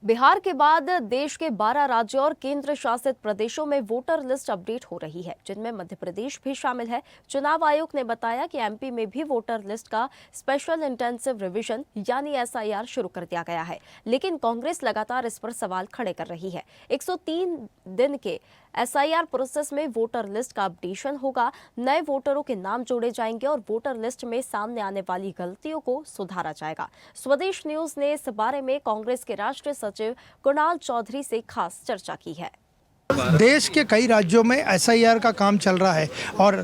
बिहार के बाद देश के 12 राज्यों और केंद्र शासित प्रदेशों में वोटर लिस्ट अपडेट हो रही है, जिनमें मध्य प्रदेश भी शामिल है। चुनाव आयोग ने बताया कि एमपी में भी वोटर लिस्ट का स्पेशल इंटेंसिव रिवीजन यानी एसआईआर शुरू कर दिया गया है, लेकिन कांग्रेस लगातार इस पर सवाल खड़े कर रही है। 103 दिन के एसआईआर प्रोसेस में वोटर लिस्ट का अपडेशन होगा, नए वोटरों के नाम जोड़े जाएंगे और वोटर लिस्ट में सामने आने वाली गलतियों को सुधारा जाएगा। स्वदेश न्यूज ने इस बारे में कांग्रेस के राष्ट्रीय सचिव कुणाल चौधरी से खास चर्चा की है। देश के कई राज्यों में एसआईआर का काम चल रहा है और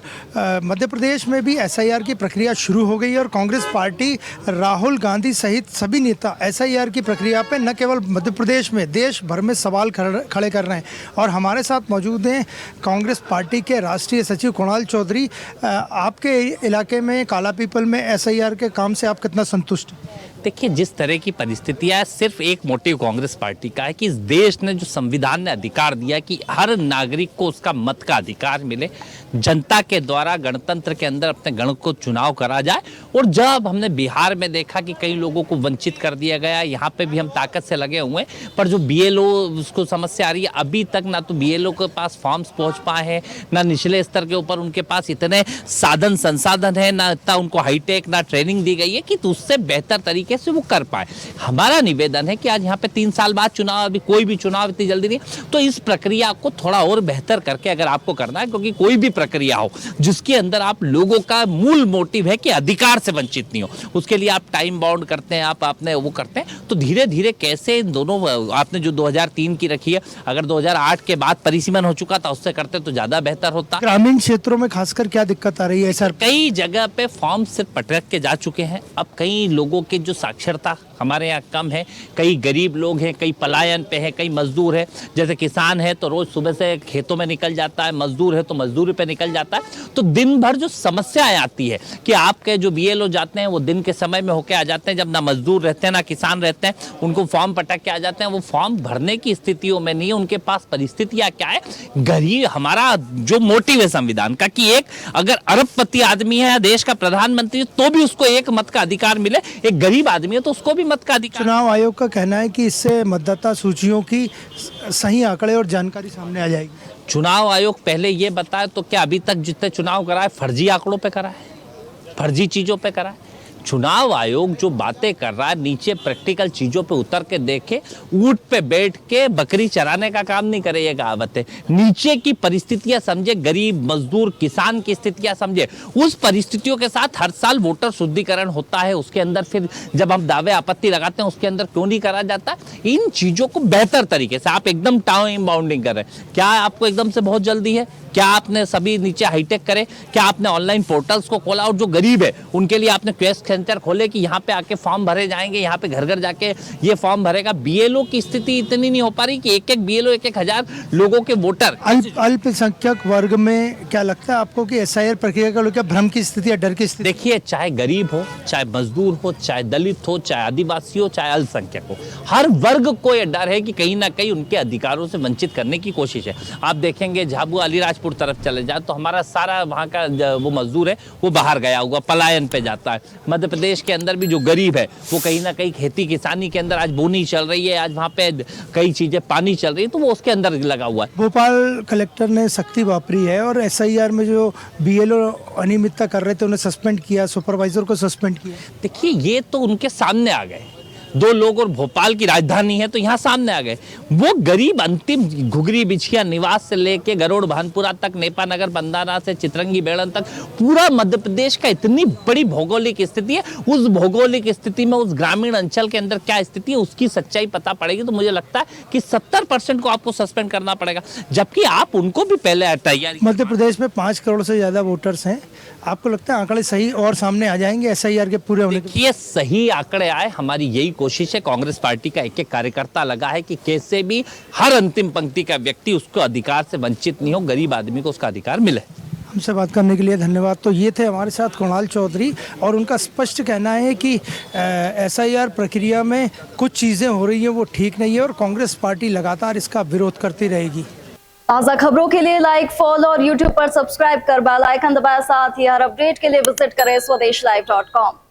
मध्य प्रदेश में भी एसआईआर की प्रक्रिया शुरू हो गई है और कांग्रेस पार्टी राहुल गांधी सहित सभी नेता एसआईआर की प्रक्रिया पे न केवल मध्य प्रदेश में देश भर में सवाल खड़े कर रहे हैं। और हमारे साथ मौजूद हैं कांग्रेस पार्टी के राष्ट्रीय सचिव कुणाल चौधरी। आपके इलाके में काला पीपल में एसआईआर के काम से आप कितना संतुष्ट हैं? देखिए, जिस तरह की परिस्थितियां है, सिर्फ एक मोटिव कांग्रेस पार्टी का है कि इस देश ने जो संविधान ने अधिकार दिया कि हर नागरिक को उसका मत का अधिकार मिले, जनता के द्वारा गणतंत्र के अंदर अपने गण को चुनाव करा जाए। और जब हमने बिहार में देखा कि कई लोगों को वंचित कर दिया गया, यहाँ पे भी हम ताकत से लगे हुए हैं, पर जो बीएलओ उसको समस्या आ रही है, अभी तक ना तो बीएलओ के पास फॉर्म्स पहुँच पाए हैं, ना निचले स्तर के ऊपर उनके पास इतने साधन संसाधन है, ना इतना उनको हाईटेक ना ट्रेनिंग दी गई है कि उससे बेहतर तरीके से वो कर पाए। हमारा निवेदन है कि आज यहाँ पे 3 साल बाद चुनाव, अभी कोई भी चुनाव इतनी जल्दी नहीं, तो इस प्रक्रिया को थोड़ा और बेहतर करके अगर आपको करना है, क्योंकि कोई भी प्रक्रिया हो जिसके अंदर आप लोगों का मूल मोटिव है कि अधिकार से वंचित नहीं हो, उसके लिए आप टाइम बाउंड करते हैं, आप अपने वो करते हैं, तो धीरे धीरे कैसे इन दोनों, आपने जो 2003 की रखी है, अगर 2008 के बाद परिसीमन हो चुका था उससे करते तो ज्यादा बेहतर होता। ग्रामीण क्षेत्रों में खासकर क्या दिक्कत आ रही है सर? कई जगह पे फॉर्म सिर्फ पटक के जा चुके हैं। अब कई लोगों के जो साक्षरता हमारे यहाँ कम है, कई गरीब लोग हैं, कई पलायन पे हैं, कई मजदूर है। जैसे किसान है तो रोज सुबह से खेतों में निकल जाता है, मजदूर है तो मजदूरी पे निकल जाता है। तो दिन भर जो समस्याएं आती है कि आपके जो बीएलओ जाते हैं वो दिन के समय में होके आ जाते हैं, जब ना मजदूर रहते हैं ना किसान रहते हैं, उनको फॉर्म पटक के आ जाते हैं, वो फॉर्म भरने की स्थितियों में नहीं है, उनके पास परिस्थितियां क्या है। गरीब, हमारा जो मोटिव है संविधान का कि एक अगर अरबपति आदमी है, देश का प्रधानमंत्री, तो भी उसको एक मत का अधिकार मिले, एक गरीब आदमी है तो उसको भी मत का अधिकार। चुनाव आयोग का कहना है कि इससे मतदाता सूचियों की सही आंकड़े और जानकारी सामने आ जाएगी। चुनाव आयोग पहले ये बताए तो क्या अभी तक जितने चुनाव कराए फर्जी आंकड़ों पे करा है, फर्जी चीजों पे करा है? चुनाव आयोग जो बातें कर रहा है, नीचे प्रैक्टिकल चीजों पे उतर के देखे, ऊंट पे बैठ के बकरी चराने का काम नहीं करे, ये कहावत है। नीचे की परिस्थितियां समझे, गरीब मजदूर किसान की स्थितियां समझे, उस परिस्थितियों के साथ हर साल वोटर शुद्धिकरण होता है, उसके अंदर फिर जब हम दावे आपत्ति लगाते हैं उसके अंदर क्यों नहीं करा जाता? इन चीजों को बेहतर तरीके से आप एकदम टाइम बाउंडिंग कर रहे हैं। क्या आपको एकदम से बहुत जल्दी है? क्या आपने सभी नीचे हाईटेक करे? क्या आपने ऑनलाइन पोर्टल्स को खोला और जो गरीब है उनके लिए आपने क्वेस्ट सेंटर खोले कि यहाँ पे आके फॉर्म भरे जाएंगे, यहाँ पे घर घर जाके ये फॉर्म भरेगा? बीएलओ की स्थिति इतनी नहीं हो पा रही कि एक बीएलओ 1,000 लोगों के वोटर। अल्पसंख्यक वर्ग में क्या लगता है आपको कि एसआईआर प्रक्रिया का लेकर भ्रम की स्थिति या डर की स्थिति? देखिए, चाहे गरीब हो, चाहे मजदूर हो, चाहे दलित हो, चाहे आदिवासी हो, चाहे अल्पसंख्यक हो, हर वर्ग को यह डर है कि कहीं ना कहीं उनके अधिकारों से वंचित करने की कोशिश है। आप देखेंगे झाबू अलीराजपुर तरफ चले जाए तो हमारा सारा वहाँ का वो मजदूर है वो बाहर गया हुआ पलायन पे जाता है। मध्य प्रदेश के अंदर भी जो गरीब है वो कहीं ना कहीं खेती किसानी के अंदर, आज बोनी चल रही है, आज वहाँ पे कई चीजें पानी चल रही है, तो वो उसके अंदर लगा हुआ है। भोपाल कलेक्टर ने सख्ती वापरी है और एसआईआर में जो बीएलओ अनियमितता कर रहे थे उन्हें सस्पेंड किया, सुपरवाइजर को सस्पेंड किया। देखिए, ये तो उनके सामने आ गए, 2 लोग, और भोपाल की राजधानी है तो यहाँ सामने आ गए। वो गरीब अंतिम घुघरी बिछिया निवास से लेके गरुड़ भानपुरा तक, नेपा नगर बंदाना से चितरंगी बेड़न तक, पूरा मध्य प्रदेश का इतनी बड़ी भौगोलिक स्थिति है। उस भौगोलिक स्थिति में उस ग्रामीण अंचल के अंदर क्या स्थिति है उसकी सच्चाई पता पड़ेगी तो मुझे लगता है कि 70% को आपको सस्पेंड करना पड़ेगा, जबकि आप उनको भी पहले तैयारी। मध्य प्रदेश में 5 करोड़ से ज्यादा वोटर्स हैं, आपको लगता है आंकड़े सही और सामने आ जाएंगे एसआईआर के पूरे होने के? ये सही आंकड़े आए, हमारी यही कोशिश है। कांग्रेस पार्टी का एक कार्यकर्ता लगा है कि कैसे भी हर अंतिम पंक्ति का व्यक्ति उसको अधिकार से वंचित नहीं हो, गरीब आदमी को उसका अधिकार मिले। हमसे बात करने के लिए धन्यवाद। तो ये थे हमारे साथ कुणाल चौधरी और उनका स्पष्ट कहना है कि एसआईआर प्रक्रिया में कुछ चीज़ें हो रही हैं वो ठीक नहीं है और कांग्रेस पार्टी लगातार इसका विरोध करती रहेगी। ताज़ा खबरों के लिए लाइक, फॉलो और यूट्यूब पर सब्सक्राइब कर बेल आइकन दबाएं। साथ ही हर अपडेट के लिए विजिट करें स्वदेशलाइव.com।